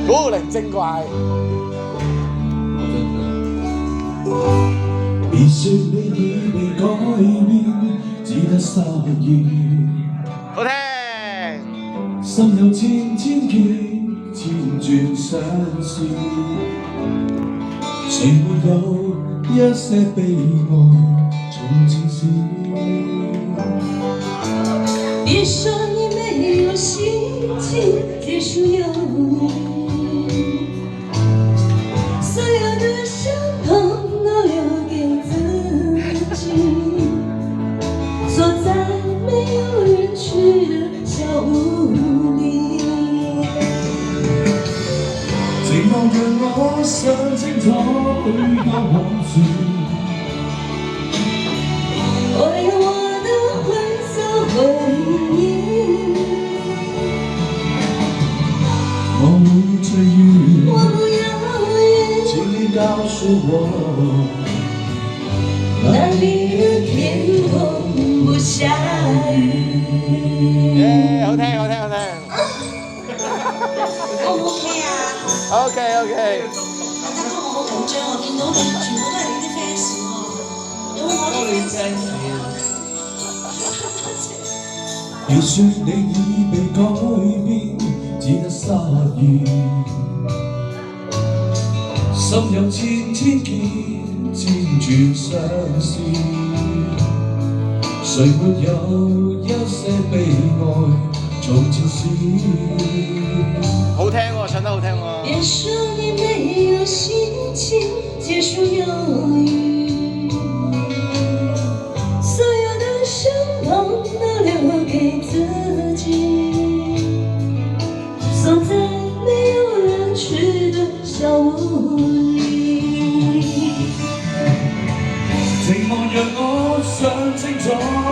古靈精怪。別說你已被改變，只得失意。好聽。心有千千結，千轉相思。誰沒有一些悲哀，從前事？別說你沒有心情結束友誼，所有的傷痛都留給自己，坐在沒有人去的小屋裡。寂寞讓我想清楚許多往事。我有我的灰色回憶，我會追遠，我不要遠，請你告訴我，哪裡的天空不下雨。耶，好聽，好聽，好聽。O 唔 OK 啊？ OK OK。大家都我好緊張，我見到你全部都係你啲 fans 喎，有冇我啲 fans 啊？別說你已被改變，只得失意。心有千千結，千轉相思。誰沒有一些悲哀，從前事？好聽喎，唱得好聽喎。別說你沒有心情結束友誼，所有的傷痛都留給自己，鎖在沒有人去的小屋裡。寂寞讓我想清楚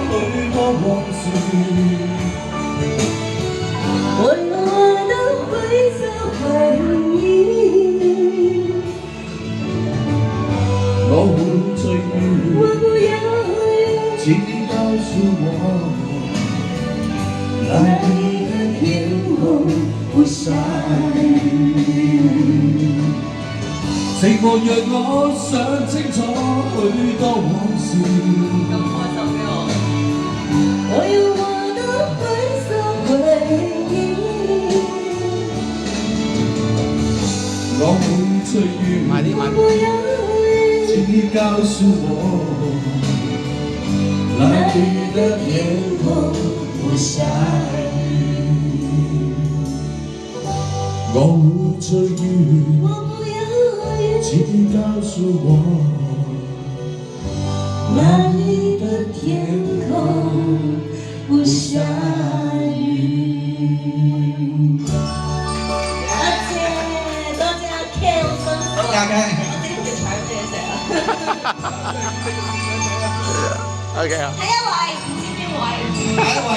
許多往事。我有我的灰色回憶，我會追遠，我不要遠，請你告訴我，哪裡的天空不下雨。寂寞讓我想清楚許多往事。我有我的灰色回憶，我會追遠，慢啲，慢啲。我不要遠，請你告訴我，哪裡的天空不下雨。我會追遠，我不要遠，請你告訴我，哪裡的天空不下雨。多謝多謝阿 Ken，好辛苦啊！我知佢搶嘢食啊！ OK 啊。第一位唔知邊位？第一位